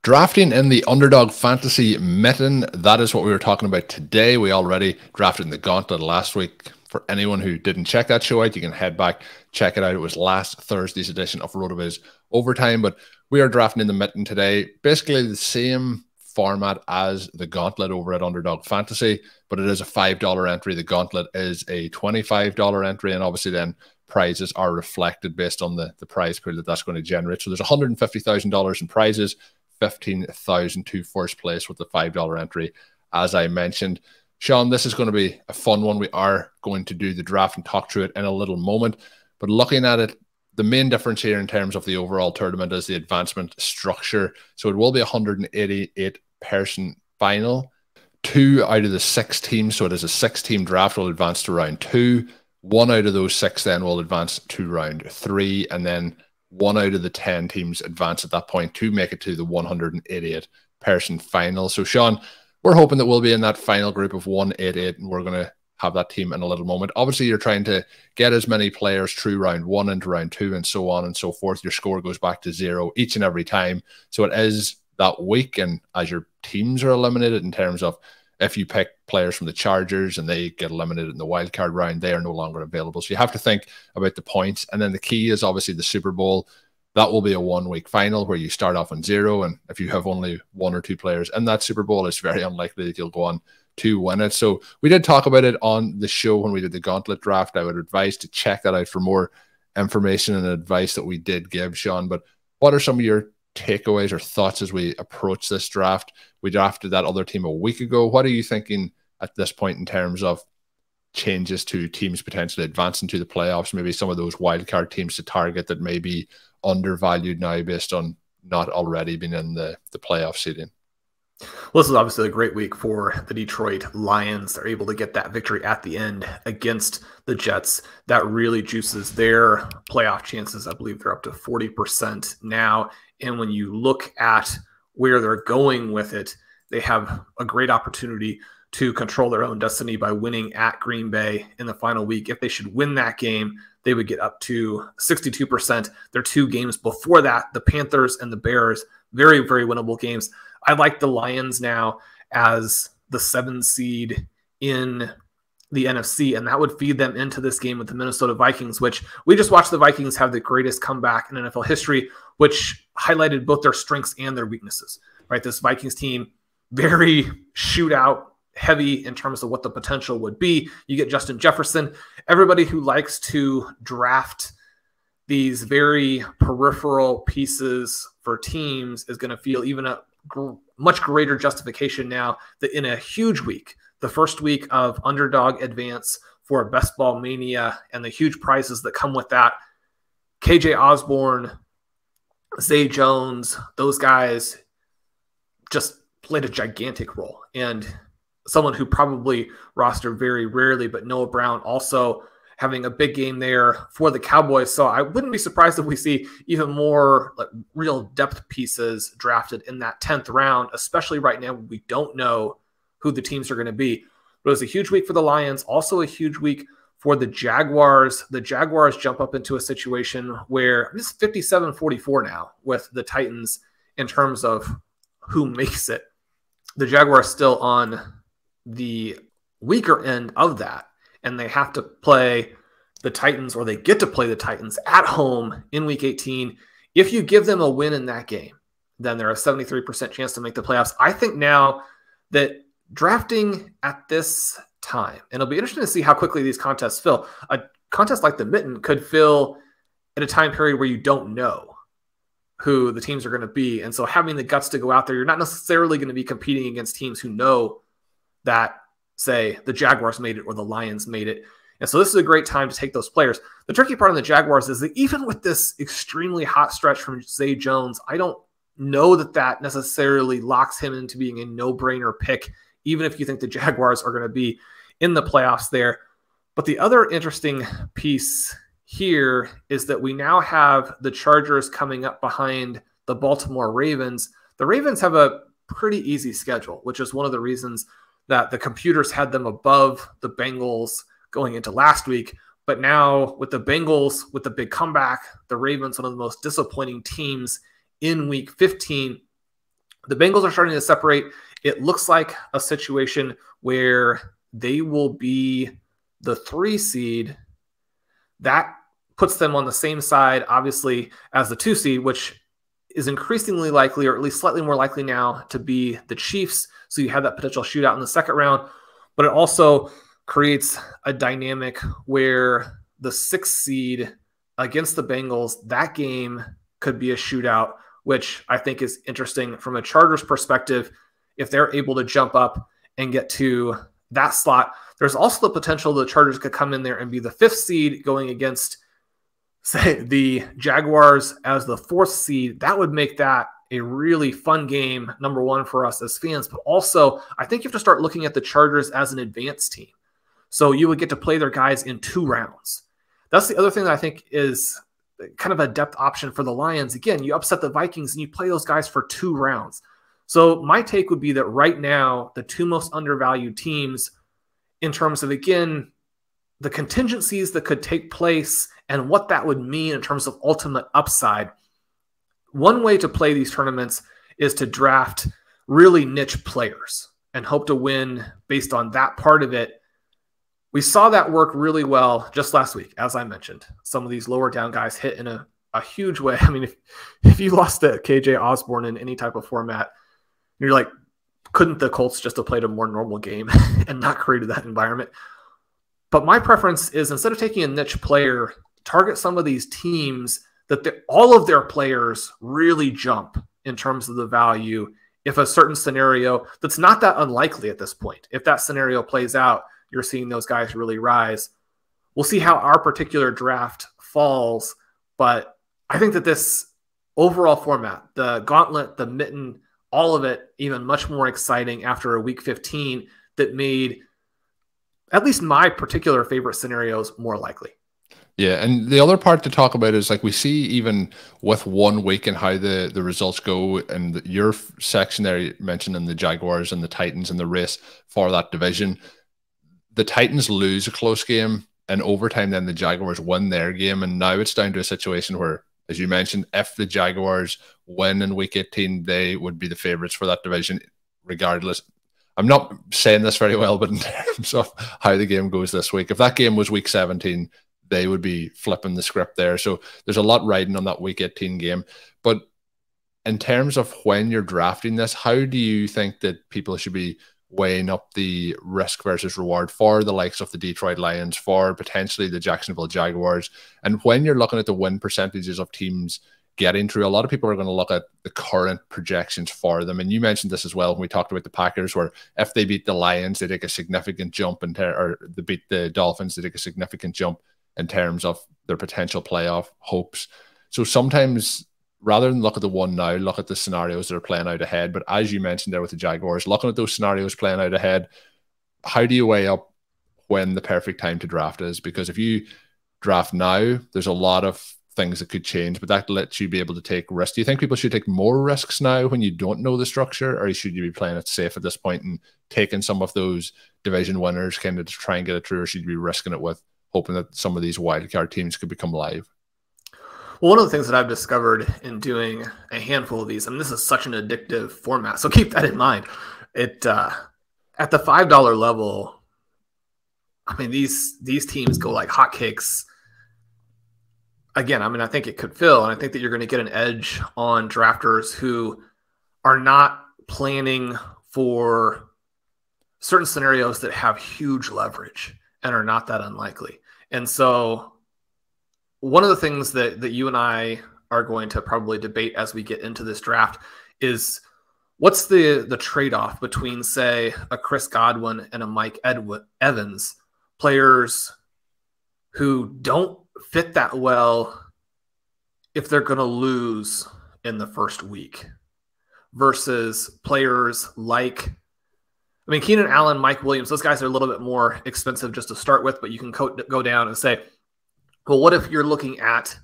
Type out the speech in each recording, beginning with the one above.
Drafting in the Underdog Fantasy Mitten, that is what we were talking about today. We already drafted in the Gauntlet last week. For anyone who didn't check that show out, you can head back, check it out. It was last Thursday's edition of RotoViz Overtime, but we are drafting in the Mitten today. Basically the same format as the Gauntlet over at Underdog Fantasy, but it is a $5 entry. The Gauntlet is a $25 entry, and obviously then prizes are reflected based on the prize pool that's going to generate. So there's $150,000 in prizes, 15,000 to first place with the $5 entry, as I mentioned. Shawn, this is going to be a fun one. We are going to do the draft and talk through it in a little moment. But looking at it, the main difference here in terms of the overall tournament is the advancement structure. So it will be a 188-person final. 2 out of the 6 teams, so it is a 6-team draft, will advance to round 2. 1 out of those 6 then will advance to round 3, and then 1 out of the 10 teams advance at that point to make it to the 188-person final. So, Shawn, we're hoping that we'll be in that final group of 188, and we're going to have that team in a little moment. Obviously, you're trying to get as many players through round 1 into round 2 and so on and so forth. Your score goes back to 0 each and every time. So it is that week, and as your teams are eliminated in terms of if you pick players from the Chargers and they get eliminated in the wildcard round, they are no longer available. So you have to think about the points. And then the key is obviously the Super Bowl. That will be a 1-week final where you start off on 0. And if you have only 1 or 2 players in that Super Bowl, it's very unlikely that you'll go on to win it. So we did talk about it on the show when we did the Gauntlet draft. I would advise to check that out for more information and advice that we did give, Shawn. But what are some of your takeaways or thoughts as we approach this draft? We drafted that other team a week ago. What are you thinking at this point in terms of changes to teams potentially advancing to the playoffs, maybe some of those wildcard teams to target that may be undervalued now based on not already being in the playoff seeding? Well, this is obviously a great week for the Detroit Lions. They're able to get that victory at the end against the Jets. That really juices their playoff chances. I believe they're up to 40% now. And when you look at where they're going with it, they have a great opportunity to control their own destiny by winning at Green Bay in the final week. If they should win that game, they would get up to 62%. Their 2 games before that, the Panthers and the Bears, very, very winnable games. I like the Lions now as the 7 seed in the NFC, and that would feed them into this game with the Minnesota Vikings, which we just watched the Vikings have the greatest comeback in NFL history, which highlighted both their strengths and their weaknesses, right? This Vikings team, very shootout heavy in terms of what the potential would be. You get Justin Jefferson. Everybody who likes to draft these very peripheral pieces for teams is going to feel even a much greater justification now that in a huge week, the first week of Underdog Advance for Best Ball Mania and the huge prizes that come with that, KJ Osborne, Zay Jones, those guys just played a gigantic role. And someone who probably rostered very rarely, but Noah Brown also having a big game there for the Cowboys. So I wouldn't be surprised if we see even more like real depth pieces drafted in that 10th round, especially right now when we don't know who the teams are going to be. But it was a huge week for the Lions, also a huge week for the Jaguars. The Jaguars jump up into a situation where it's 57-44 now with the Titans in terms of who makes it. The Jaguars still on the weaker end of that, and they have to play the Titans, or they get to play the Titans at home in Week 18. If you give them a win in that game, then they're a 73% chance to make the playoffs. I think now that drafting at this time, and it'll be interesting to see how quickly these contests fill. A contest like the Mitten could fill at a time period where you don't know who the teams are going to be. And so having the guts to go out there, you're not necessarily going to be competing against teams who know that, say, the Jaguars made it or the Lions made it. And so this is a great time to take those players. The tricky part on the Jaguars is that even with this extremely hot stretch from Zay Jones, I don't know that that necessarily locks him into being a no-brainer pick, even if you think the Jaguars are going to be in the playoffs there. But the other interesting piece here is that we now have the Chargers coming up behind the Baltimore Ravens. The Ravens have a pretty easy schedule, which is one of the reasons that the computers had them above the Bengals going into last week. But now with the Bengals, with the big comeback, the Ravens, one of the most disappointing teams in Week 15, The Bengals are starting to separate. It looks like a situation where they will be the 3 seed. That puts them on the same side, obviously, as the 2 seed, which is increasingly likely, or at least slightly more likely now, to be the Chiefs. So you have that potential shootout in the second round. But it also creates a dynamic where the 6th seed against the Bengals, that game could be a shootout, which I think is interesting from a Chargers perspective. If they're able to jump up and get to that slot, there's also the potential the Chargers could come in there and be the 5th seed going against, say, the Jaguars as the 4th seed. That would make that a really fun game, number one, for us as fans. But also, I think you have to start looking at the Chargers as an advanced team. So you would get to play their guys in 2 rounds. That's the other thing that I think is kind of a depth option for the Lions. Again, you upset the Vikings and you play those guys for 2 rounds. So my take would be that right now, the 2 most undervalued teams in terms of, again, the contingencies that could take place and what that would mean in terms of ultimate upside. One way to play these tournaments is to draft really niche players and hope to win based on that part of it. We saw that work really well just last week, as I mentioned. Some of these lower down guys hit in a huge way. I mean, if you lost to KJ Osborne in any type of format, you're like, couldn't the Colts just have played a more normal game and not created that environment? But my preference is, instead of taking a niche player, target some of these teams that all of their players really jump in terms of the value. If a certain scenario that's not that unlikely at this point, if that scenario plays out, you're seeing those guys really rise. We'll see how our particular draft falls, but I think that this overall format, the gauntlet, the mitten, all of it even much more exciting after a week 15 that made at least my particular favorite scenarios more likely. Yeah, and the other part to talk about is, like, we see even with 1 week and how the results go, and your section there mentioning the Jaguars and the Titans and the race for that division. The Titans lose a close game in overtime, then the Jaguars win their game, and now it's down to a situation where, as you mentioned, if the Jaguars win in week 18, they would be the favorites for that division regardless. I'm not saying this very well, but in terms of how the game goes this week, if that game was week 17, they would be flipping the script there. So there's a lot riding on that week 18 game. But in terms of when you're drafting this, how do you think that people should be weighing up the risk versus reward for the likes of the Detroit Lions, for potentially the Jacksonville Jaguars? And when you're looking at the win percentages of teams getting through, a lot of people are going to look at the current projections for them. And you mentioned this as well when we talked about the Packers, where if they beat the Lions, they take a significant jump or they beat the Dolphins, they take a significant jump in terms of their potential playoff hopes. So sometimes, rather than look at the one now, look at the scenarios that are playing out ahead. But as you mentioned there with the Jaguars, looking at those scenarios playing out ahead, how do you weigh up when the perfect time to draft is? Because if you draft now, there's a lot of things that could change, but that lets you be able to take risks. Do you think people should take more risks now when you don't know the structure, or should you be playing it safe at this point and taking some of those division winners kind of to try and get it through, or should you be risking it with hoping that some of these wildcard teams could become live? Well, one of the things that I've discovered in doing a handful of these, and this is such an addictive format, so keep that in mind. At the $5 level, I mean, these teams go like hotcakes. Again, I mean, I think it could fill, and I think that you're going to get an edge on drafters who are not planning for certain scenarios that have huge leverage and are not that unlikely. And so one of the things that you and I are going to probably debate as we get into this draft is, what's the trade-off between, say, a Chris Godwin and a Mike Evans, players who don't fit that well if they're going to lose in the first week, versus players like, I mean, Keenan Allen, Mike Williams, those guys are a little bit more expensive just to start with, but you can go down and say, well, what if you're looking at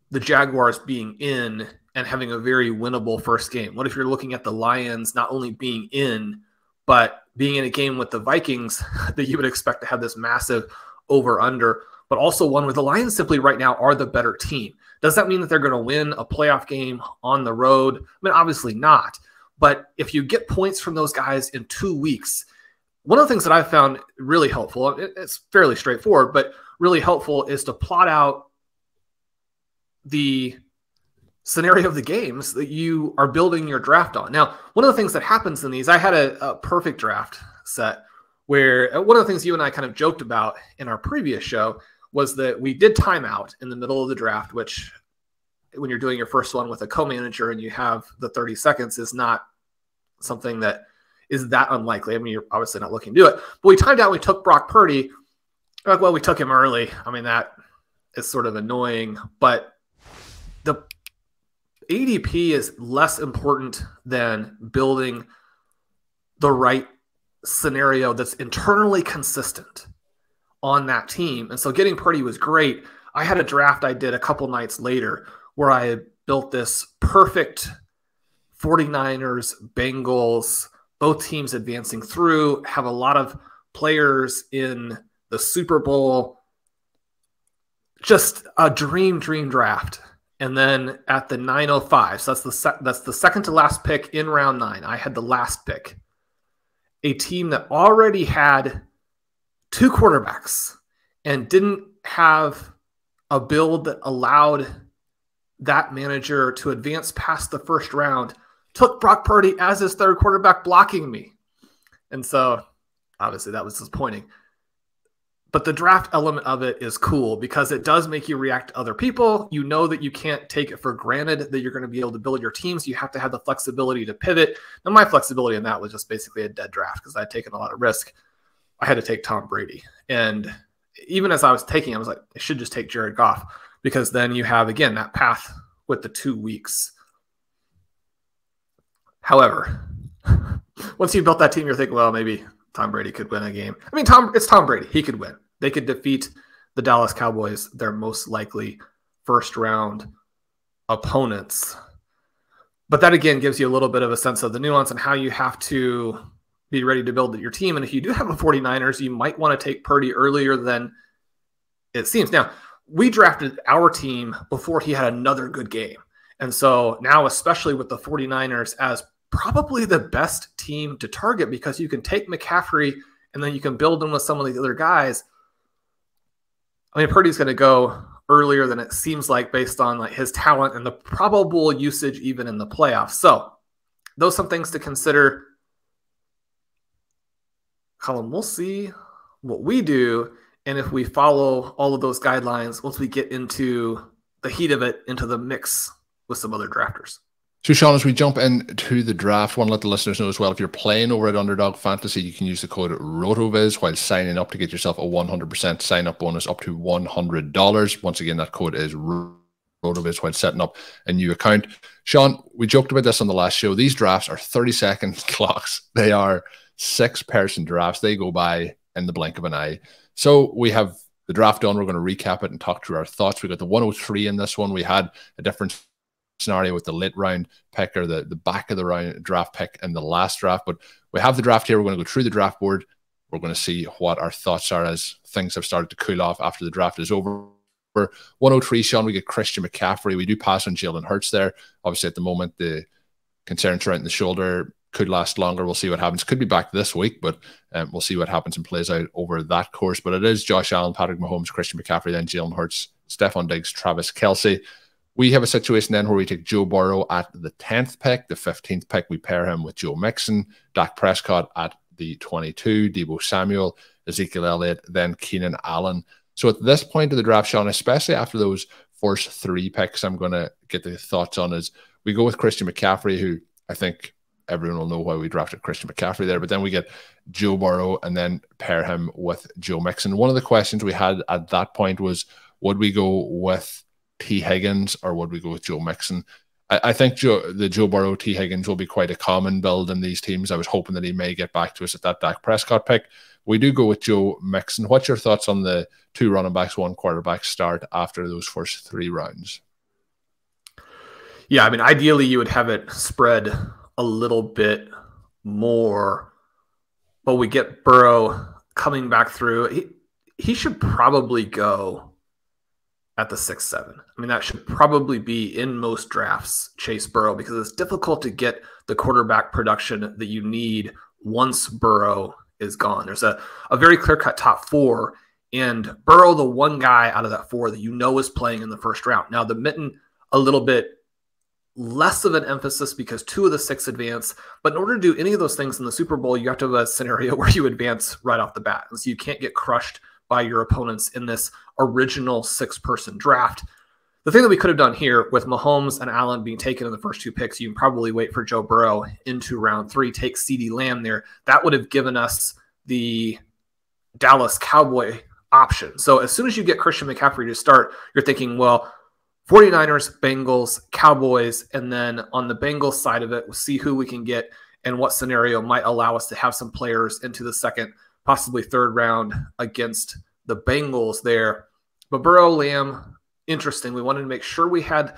the Jaguars being in and having a very winnable first game? What if you're looking at the Lions not only being in, but being in a game with the Vikings that you would expect to have this massive over-under, but also one where the Lions simply right now are the better team? Does that mean that they're going to win a playoff game on the road? I mean, obviously not. But if you get points from those guys in 2 weeks, one of the things that I've found really helpful, it's fairly straightforward, but really helpful, is to plot out the scenario of the games that you are building your draft on. Now, one of the things that happens in these, I had a perfect draft set where one of the things you and I kind of joked about in our previous show was that we did timeout in the middle of the draft, which when you're doing your first one with a co-manager and you have the 30 seconds is not something that is that unlikely. I mean, you're obviously not looking to do it, but we timed out, we took Brock Purdy. Well, we took him early. I mean, that is sort of annoying, but the ADP is less important than building the right scenario that's internally consistent on that team. And so getting Purdy was great. I had a draft I did a couple nights later where I built this perfect 49ers, Bengals, both teams advancing through, have a lot of players in the Super Bowl. Just a dream draft. And then at the 9:05, so that's the second to last pick in round 9, I had the last pick. A team that already had 2 quarterbacks and didn't have a build that allowed that manager to advance past the first round took Brock Purdy as his 3rd quarterback, blocking me. And so obviously that was disappointing. But the draft element of it is cool because it does make you react to other people. You know that you can't take it for granted that you're going to be able to build your teams. You have to have the flexibility to pivot. And my flexibility in that was just basically a dead draft because I'd taken a lot of risk. I had to take Tom Brady. And even as I was taking, I was like, I should just take Jared Goff because then you have, again, that path with the 2 weeks. However, once you built that team, you're thinking, well, maybe Tom Brady could win a game. I mean, it's Tom Brady. He could win. They could defeat the Dallas Cowboys, their most likely first-round opponents. But that, again, gives you a little bit of a sense of the nuance and how you have to be ready to build your team. And if you do have a 49ers, you might want to take Purdy earlier than it seems. Now, we drafted our team before he had another good game. And so now, especially with the 49ers as probably the best team to target because you can take McCaffrey and then you can build him with some of the other guys. I mean, Purdy's going to go earlier than it seems like based on like his talent and the probable usage even in the playoffs. So those are some things to consider. Colm, we'll see what we do and if we follow all of those guidelines once we get into the heat of it, into the mix with some other drafters. So, Shawn, as we jump into the draft, I want to let the listeners know as well, if you're playing over at Underdog Fantasy, you can use the code RotoViz while signing up to get yourself a 100% sign-up bonus up to $100. Once again, that code is RotoViz while setting up a new account. Shawn, we joked about this on the last show. These drafts are 30-second clocks. They are 6-person drafts. They go by in the blink of an eye. So we have the draft done. We're going to recap it and talk through our thoughts. We got the 103 in this one. We had a different scenario with the late round pick or the back of the round draft pick in the last draft, but we have the draft here. We're going to go through the draft board. We're going to see what our thoughts are as things have started to cool off after the draft is over. 103, Shawn, we get Christian McCaffrey. We do pass on Jalen Hurts there. Obviously, at the moment, the concern surrounding the shoulder could last longer. We'll see what happens. Could be back this week, but we'll see what happens and plays out over that course. But it is Josh Allen, Patrick Mahomes, Christian McCaffrey, then Jalen Hurts, Stephon Diggs, Travis Kelce. We have a situation then where we take Joe Burrow at the 10th pick. The 15th pick, we pair him with Joe Mixon, Dak Prescott at the 22, Deebo Samuel, Ezekiel Elliott, then Keenan Allen. So at this point of the draft, Shawn, especially after those first 3 picks, I'm going to get the thoughts on is we go with Christian McCaffrey, who I think everyone will know why we drafted Christian McCaffrey there, but then we get Joe Burrow and then pair him with Joe Mixon. One of the questions we had at that point was, would we go with T. Higgins or would we go with Joe Mixon? I think the Joe Burrow, T. Higgins will be quite a common build in these teams. I was hoping that he may get back to us at that Dak Prescott pick. We do go with Joe Mixon. What's your thoughts on the 2 running backs, 1 quarterback start after those first 3 rounds? Yeah, I mean, ideally you would have it spread a little bit more, but we get Burrow coming back through. He should probably go at the 6-7. I mean, that should probably be in most drafts, Chase Burrow, because it's difficult to get the quarterback production that you need once Burrow is gone. There's a very clear-cut top 4, and Burrow, the one guy out of that 4 that you know is playing in the first round. Now, the Mitten, a little bit less of an emphasis because 2 of the 6 advance. But in order to do any of those things in the Super Bowl, you have to have a scenario where you advance right off the bat. And so you can't get crushed by your opponents in this original 6-person draft. The thing that we could have done here with Mahomes and Allen being taken in the first 2 picks, you can probably wait for Joe Burrow into round 3, take CeeDee Lamb there. That would have given us the Dallas Cowboy option. So as soon as you get Christian McCaffrey to start, you're thinking, well, 49ers, Bengals, Cowboys, and then on the Bengals side of it, we'll see who we can get and what scenario might allow us to have some players into the 2nd, possibly 3rd round against the Bengals there. But Burrow, Lamb, interesting. We wanted to make sure we had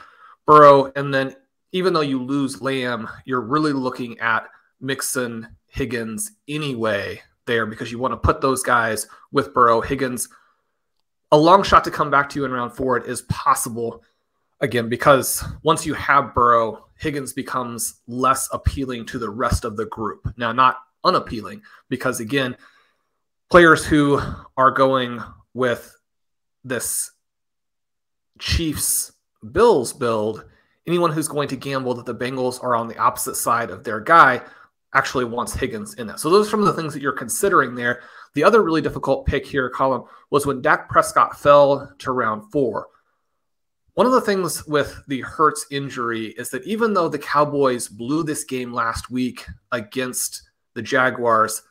Burrow, and then even though you lose Lamb, you're really looking at Mixon, Higgins anyway there because you want to put those guys with Burrow. Higgins, a long shot to come back to you in round 4. It is possible. Again, because once you have Burrow, Higgins becomes less appealing to the rest of the group. Now, not unappealing, because again, players who are going with this Chiefs-Bills build, anyone who's going to gamble that the Bengals are on the opposite side of their guy actually wants Higgins in that. So those are some of the things that you're considering there. The other really difficult pick here, Colm, was when Dak Prescott fell to round 4. One of the things with the Hurts injury is that even though the Cowboys blew this game last week against the Jaguars,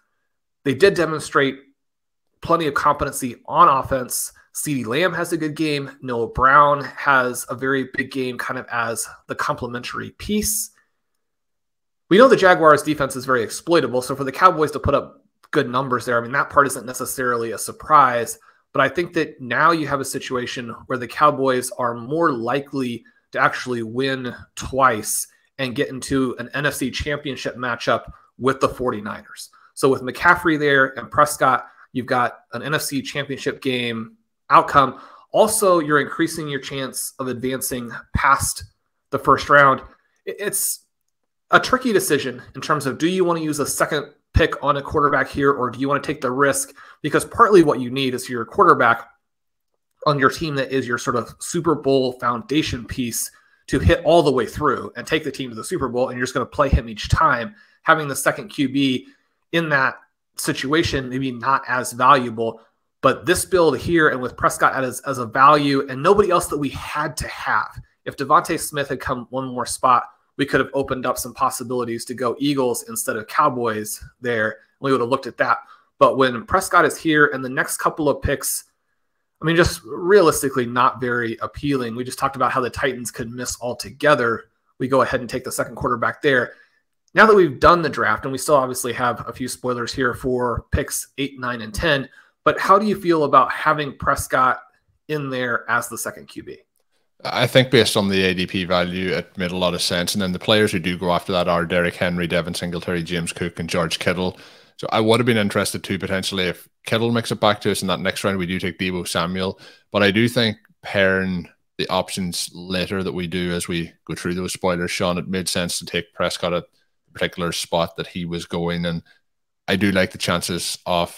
they did demonstrate plenty of competency on offense. CeeDee Lamb has a good game. Noah Brown has a very big game kind of as the complementary piece. We know the Jaguars defense is very exploitable, so for the Cowboys to put up good numbers there, I mean, that part isn't necessarily a surprise. But I think that now you have a situation where the Cowboys are more likely to actually win twice and get into an NFC championship matchup with the 49ers. So with McCaffrey there and Prescott, you've got an NFC championship game outcome. Also, you're increasing your chance of advancing past the first round. It's a tricky decision in terms of, do you want to use a 2nd pick on a quarterback here, or do you want to take the risk? Because partly what you need is your quarterback on your team that is your sort of Super Bowl foundation piece to hit all the way through and take the team to the Super Bowl, and you're just going to play him each time. Having the 2nd QB in that situation maybe not as valuable, but this build here and with Prescott as a value and nobody else that we had to have. If Devontae Smith had come one more spot, we could have opened up some possibilities to go Eagles instead of Cowboys there. We would have looked at that. But when Prescott is here and the next couple of picks, I mean, just realistically not very appealing. We just talked about how the Titans could miss altogether. We go ahead and take the 2nd quarterback there. Now that we've done the draft, and we still obviously have a few spoilers here for picks 8, 9, and 10, but how do you feel about having Prescott in there as the 2nd QB? I think based on the ADP value, it made a lot of sense. And then the players who do go after that are Derrick Henry, Devin Singletary, James Cook, and George Kittle. So I would have been interested too, potentially, if Kittle makes it back to us in that next round, we do take Deebo Samuel. But I do think pairing the options later that we do as we go through those spoilers, Shawn, it made sense to take Prescott at the particular spot that he was going. And I do like the chances of,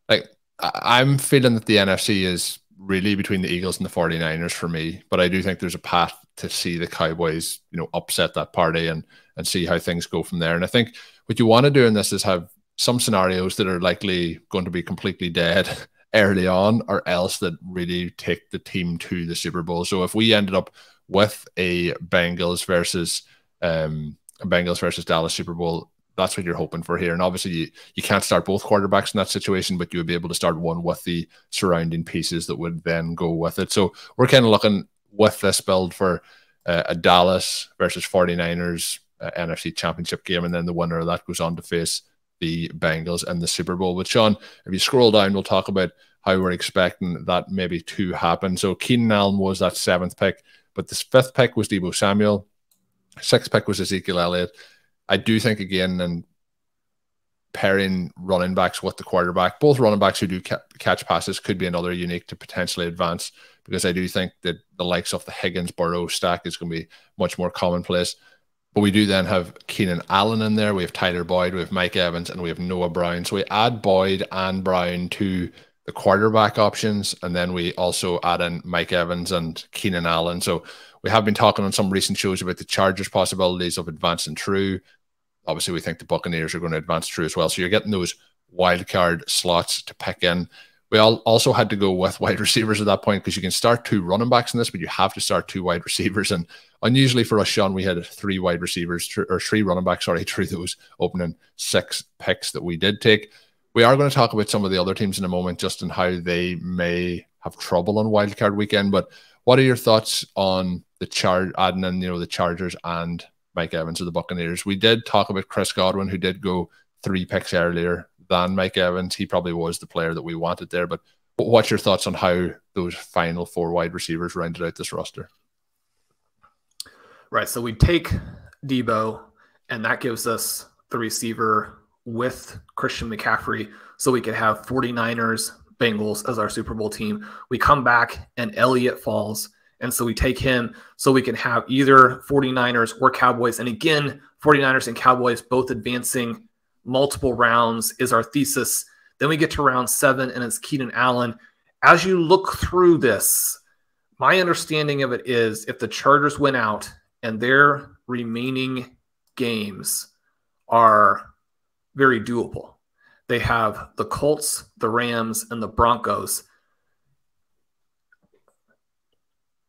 like, I'm feeling that the NFC is really between the Eagles and the 49ers for me, but I do think there's a path to see the Cowboys, upset that party and see how things go from there. And I think what you want to do in this is have some scenarios that are likely going to be completely dead early on, or else that really take the team to the Super Bowl. So if we ended up with a Bengals versus Dallas Super Bowl, that's what you're hoping for here. And obviously you can't start both quarterbacks in that situation, but you would be able to start one with the surrounding pieces that would then go with it. So we're kind of looking with this build for a Dallas versus 49ers NFC championship game. And then the winner of that goes on to face the Bengals in the Super Bowl. But Shawn, if you scroll down, we'll talk about how we're expecting that maybe to happen. So Keenan Allen was that 7th pick, but the 5th pick was Deebo Samuel. 6th pick was Ezekiel Elliott. I do think, again, and pairing running backs with the quarterback. Both running backs who do catch passes could be another unique to potentially advance, because I do think that the likes of the Higgins Burrow stack is going to be much more commonplace. But we do then have Keenan Allen in there. We have Tyler Boyd, we have Mike Evans, and we have Noah Brown. So we add Boyd and Brown to the quarterback options, and then we also add in Mike Evans and Keenan Allen. So we have been talking on some recent shows about the Chargers' possibilities of advancing through. Obviously, we think the Buccaneers are going to advance through as well. So you're getting those wild card slots to pick in. We also had to go with wide receivers at that point, because you can start 2 running backs in this, but you have to start 2 wide receivers. And unusually for us, Shawn, we had 3 wide receivers, or 3 running backs, sorry, through those opening 6 picks that we did take. We are going to talk about some of the other teams in a moment, just in how they may have trouble on wildcard weekend. But what are your thoughts on the adding in, the Chargers and Mike Evans of the Buccaneers? We did talk about Chris Godwin, who did go 3 picks earlier than Mike Evans. He probably was the player that we wanted there. But what's your thoughts on how those final 4 wide receivers rounded out this roster? Right. So we take Debo, and that gives us the receiver with Christian McCaffrey, so we could have 49ers, Bengals as our Super Bowl team. We come back and Elliott falls, and so we take him so we can have either 49ers or Cowboys. And again, 49ers and Cowboys both advancing multiple rounds is our thesis. Then we get to round 7, and it's Keenan Allen. As you look through this, my understanding of it is if the Chargers win out and their remaining games are very doable, they have the Colts, the Rams, and the Broncos.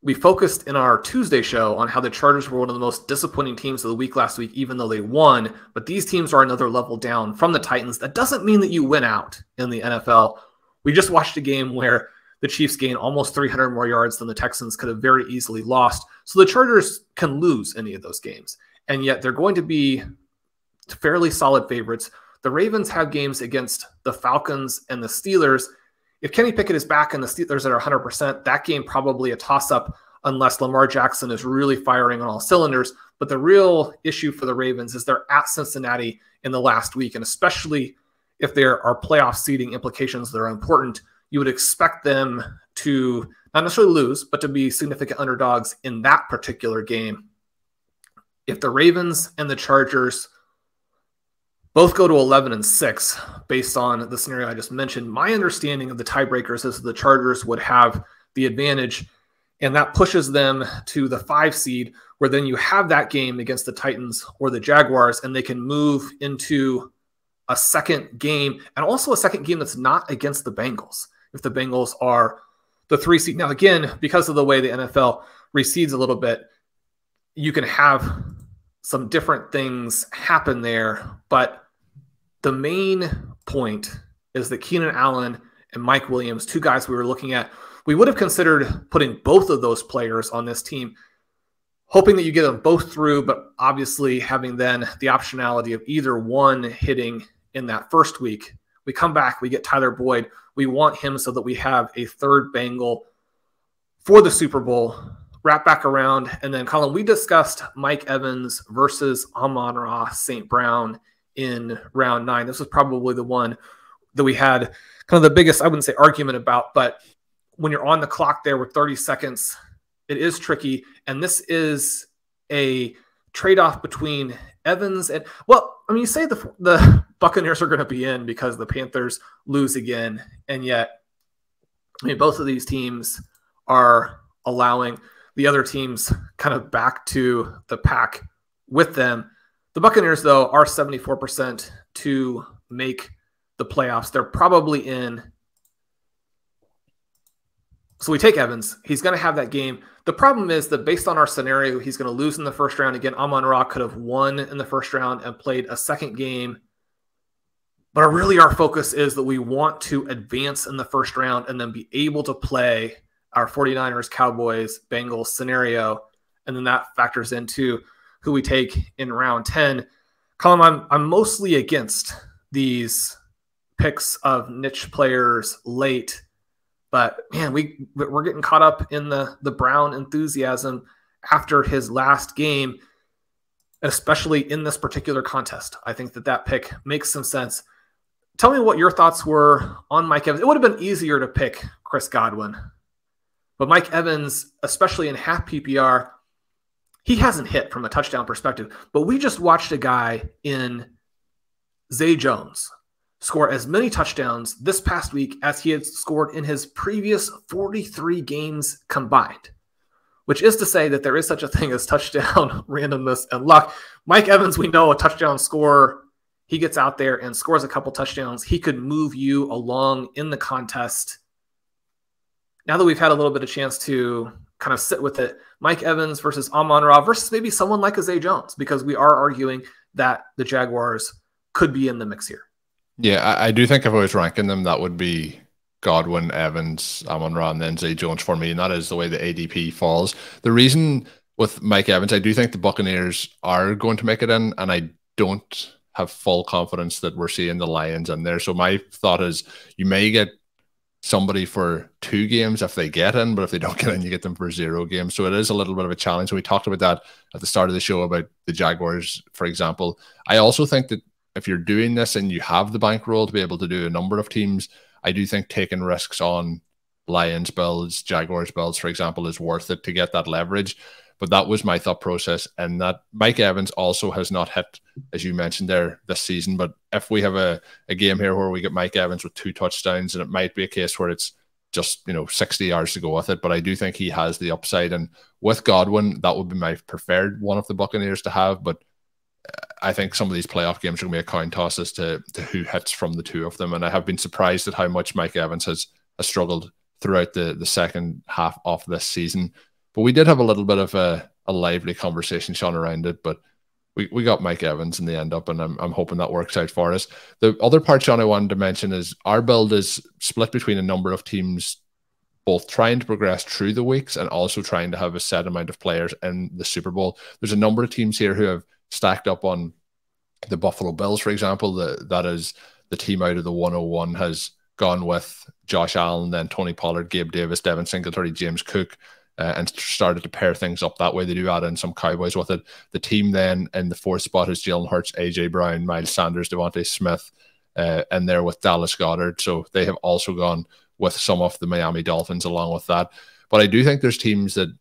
We focused in our Tuesday show on how the Chargers were one of the most disappointing teams of the week last week, even though they won. But these teams are another level down from the Titans. That doesn't mean that you win out in the NFL. We just watched a game where the Chiefs gained almost 300 more yards than the Texans could have very easily lost. So the Chargers can lose any of those games, and yet they're going to be fairly solid favorites. The Ravens have games against the Falcons and the Steelers. If Kenny Pickett is back and the Steelers are 100%, that game probably a toss-up unless Lamar Jackson is really firing on all cylinders. But the real issue for the Ravens is they're at Cincinnati in the last week, and especially if there are playoff seeding implications that are important, you would expect them to not necessarily lose, but to be significant underdogs in that particular game. If the Ravens and the Chargers both go to 11-6 based on the scenario I just mentioned, my understanding of the tiebreakers is that the Chargers would have the advantage, and that pushes them to the 5 seed, where then you have that game against the Titans or the Jaguars, and they can move into a second game, and also a second game that's not against the Bengals, if the Bengals are the 3 seed. Now, again, because of the way the NFL recedes a little bit, you can have some different things happen there, but the main point is that Keenan Allen and Mike Williams, 2 guys we were looking at, we would have considered putting both of those players on this team, hoping that you get them both through, but obviously having then the optionality of either one hitting in that first week. We come back, we get Tyler Boyd. We want him so that we have a 3rd Bengal for the Super Bowl. Wrap back around, and then Colm, we discussed Mike Evans versus Amon-Ra St. Brown in round 9. This was probably the one that we had kind of the biggest, I wouldn't say argument about, but when you're on the clock there with 30 seconds, it is tricky. And this is a trade-off between Evans and, well, I mean, you say the Buccaneers are going to be in because the Panthers lose again, and yet, I mean, both of these teams are allowing the other teams kind of back to the pack with them. The Buccaneers, though, are 74% to make the playoffs. They're probably in. So we take Evans. He's going to have that game. The problem is that based on our scenario, he's going to lose in the first round. Again, Amon-Ra could have won in the first round and played a second game. But really our focus is that we want to advance in the first round and then be able to play our 49ers, Cowboys, Bengals scenario. And then that factors into who we take in round 10. Colm, I'm mostly against these picks of niche players late. But, man, we're getting caught up in the Brown enthusiasm after his last game. especially in this particular contest. I think that pick makes some sense. Tell me what your thoughts were on Mike Evans. It would have been easier to pick Chris Godwin, but Mike Evans, especially in half PPR, he hasn't hit from a touchdown perspective. But we just watched a guy in Zay Jones score as many touchdowns this past week as he had scored in his previous 43 games combined, which is to say that there is such a thing as touchdown randomness and luck. Mike Evans, we know, a touchdown scorer. He gets out there and scores a couple touchdowns. He could move you along in the contest. Now that we've had a little bit of chance to kind of sit with it, Mike Evans versus Amon-Ra versus maybe someone like a Zay Jones, because we are arguing that the Jaguars could be in the mix here. Yeah, I do think if I was ranking them, that would be Godwin, Evans, Amon-Ra, and then Zay Jones for me, and that is the way the ADP falls. The reason with Mike Evans, I do think the Buccaneers are going to make it in, and I don't have full confidence that we're seeing the Lions in there. So my thought is you may get somebody for 2 games if they get in, but if they don't get in, you get them for 0 games. So it is a little bit of a challenge. We talked about that at the start of the show about the Jaguars, for example. I also think that if you're doing this and you have the bankroll to be able to do a number of teams, I do think taking risks on Lions builds, Jaguars builds, for example, is worth it to get that leverage. But that was my thought process. And that Mike Evans also has not hit, as you mentioned there, this season. But if we have a game here where we get Mike Evans with 2 touchdowns, and it might be a case where it's just, 60 yards to go with it. But I do think he has the upside. And with Godwin, that would be my preferred one of the Buccaneers to have. But I think some of these playoff games are going to be a coin toss as to who hits from the 2 of them. And I have been surprised at how much Mike Evans has struggled throughout the second half of this season. But we did have a little bit of a lively conversation, Shawn, around it. But we got Mike Evans in the end up, and I'm hoping that works out for us. The other part, Shawn, I wanted to mention is our build is split between a number of teams, both trying to progress through the weeks and also trying to have a set amount of players in the Super Bowl. There's a number of teams here who have stacked up on the Buffalo Bills, for example. That is the team out of the 101 has gone with Josh Allen, then Tony Pollard, Gabe Davis, Devin Singletary, James Cook, and started to pair things up that way. They do add in some Cowboys with it. The team then in the 4th spot is Jalen Hurts, AJ Brown, Miles Sanders, Devontae Smith, and they're with Dallas Goedert. So they have also gone with some of the Miami Dolphins along with that. But I do think there's teams that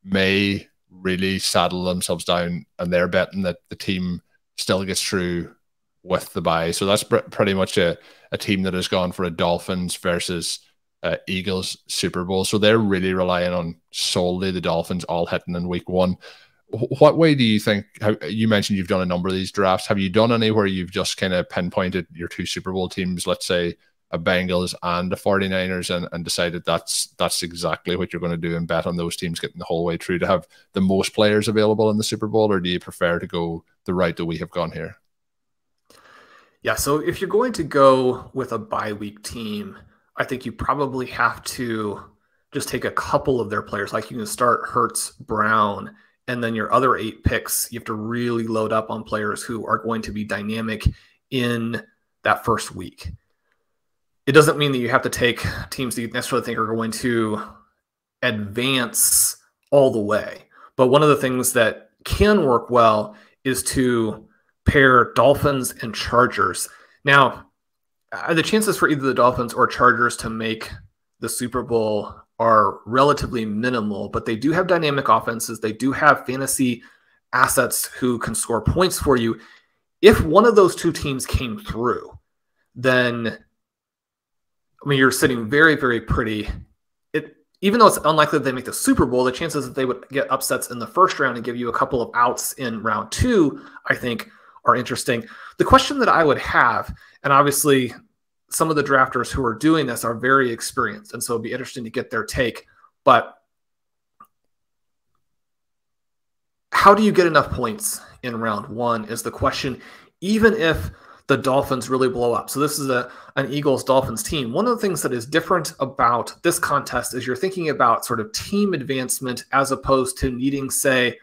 may really saddle themselves down, and they're betting that the team still gets through with the bye. So that's pretty much a team that has gone for a Dolphins versus Eagles Super Bowl. So they're really relying on solely the Dolphins all hitting in week 1. What way do you think, you mentioned you've done a number of these drafts, have you done any where you've just kind of pinpointed your 2 Super Bowl teams, let's say a Bengals and a 49ers, and decided that's exactly what you're going to do and bet on those teams getting the whole way through to have the most players available in the Super Bowl? Or do you prefer to go the route that we have gone here? Yeah, so if you're going to go with a bye week team, I think you probably have to just take a couple of their players. Like you can start Hurts, Brown, and then your other 8 picks, you have to really load up on players who are going to be dynamic in that first week. It doesn't mean that you have to take teams that you necessarily think are going to advance all the way. But one of the things that can work well is to pair Dolphins and Chargers. Now, the chances for either the Dolphins or Chargers to make the Super Bowl are relatively minimal, but they do have dynamic offenses. They do have fantasy assets who can score points for you. If one of those 2 teams came through, then you're sitting very, very pretty. Even though it's unlikely that they make the Super Bowl, the chances that they would get upsets in the first round and give you a couple of outs in round 2, I think, are interesting. The question that I would have, and obviously some of the drafters who are doing this are very experienced, and so it'd be interesting to get their take, but how do you get enough points in round 1 is the question, even if the Dolphins really blow up. So this is an Eagles-Dolphins team. One of the things that is different about this contest is you're thinking about sort of team advancement as opposed to needing, say,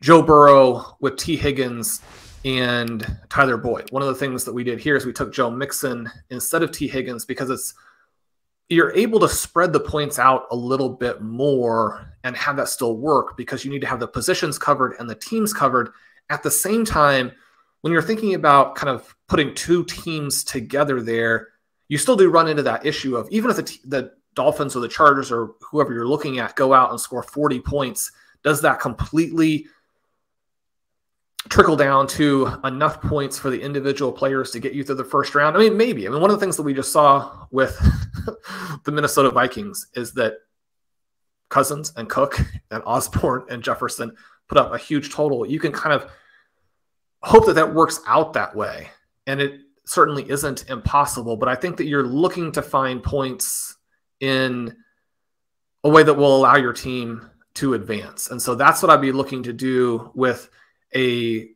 Joe Burrow with T. Higgins and Tyler Boyd. One of the things that we did here is we took Joe Mixon instead of T. Higgins because you're able to spread the points out a little bit more and have that still work because you need to have the positions covered and the teams covered At the same time, when you're thinking about kind of putting two teams together there, you still do run into that issue of even if the Dolphins or the Chargers or whoever you're looking at go out and score 40 points, does that completely trickle down to enough points for the individual players to get you through the first round? I mean, maybe. I mean, one of the things that we just saw with the Minnesota Vikings is that Cousins and Cook and Osborne and Jefferson put up a huge total. You can kind of hope that that works out that way. And it certainly isn't impossible, but I think that you're looking to find points in a way that will allow your team to advance. And so that's what I'd be looking to do with a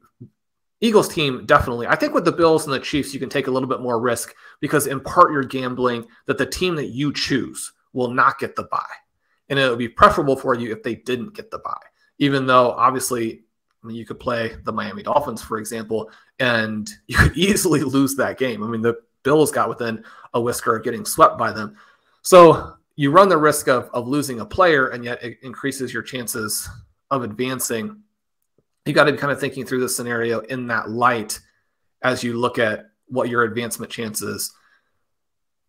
Eagles team. Definitely. I think with the Bills and the Chiefs, you can take a little bit more risk because in part you're gambling that the team that you choose will not get the bye. And it would be preferable for you if they didn't get the bye, even though obviously, I mean, you could play the Miami Dolphins, for example, and you could easily lose that game. I mean, the Bills got within a whisker of getting swept by them. So you run the risk of losing a player, and yet it increases your chances of advancing. You got to be kind of thinking through the scenario in that light as you look at what your advancement chances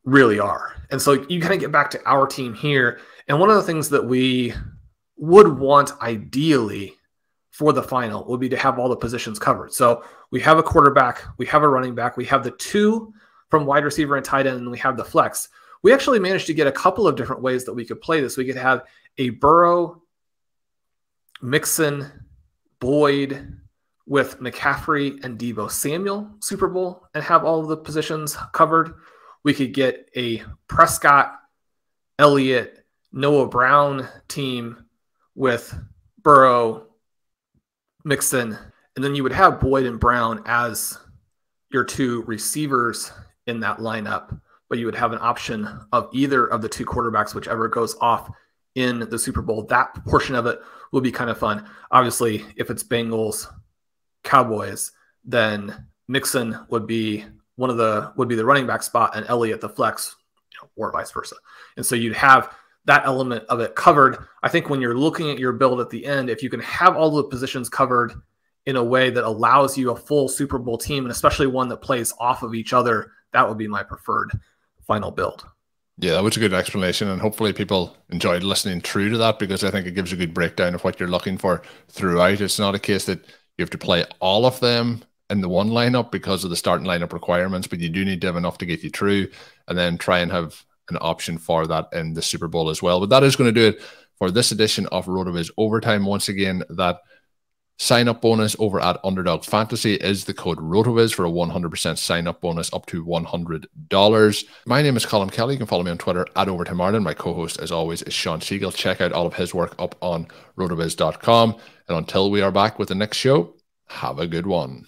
really are. And so you kind of get back to our team here. And one of the things that we would want ideally for the final would be to have all the positions covered. So we have a quarterback, we have a running back, we have the two from wide receiver and tight end, and we have the flex. We actually managed to get a couple of different ways that we could play this. We could have a Burrow, Mixon, Boyd with McCaffrey and Deebo Samuel Super Bowl and have all of the positions covered. We could get a Prescott, Elliott, Noah Brown team with Burrow, Mixon, and then you would have Boyd and Brown as your two receivers in that lineup, but you would have an option of either of the two quarterbacks, whichever goes off in the Super Bowl. That portion of it will be kind of fun. Obviously, if it's Bengals, Cowboys, then Mixon would be the running back spot and Elliott the flex, or vice versa. And so you'd have that element of it covered. I think when you're looking at your build at the end, if you can have all the positions covered in a way that allows you a full Super Bowl team, and especially one that plays off of each other, that would be my preferred final build. Yeah, that was a good explanation, and hopefully people enjoyed listening through to that because I think it gives a good breakdown of what you're looking for throughout. It's not a case that you have to play all of them in the one lineup because of the starting lineup requirements, but you do need to have enough to get you through and then try and have an option for that in the Super Bowl as well. But that is going to do it for this edition of RotoViz Overtime. Once again, that sign-up bonus over at Underdog Fantasy is the code RotoViz for a 100% sign-up bonus up to $100. My name is Colm Kelly. You can follow me on Twitter at Overtime Ireland. My co-host, as always, is Shawn Siegele. Check out all of his work up on rotoviz.com. And until we are back with the next show, have a good one.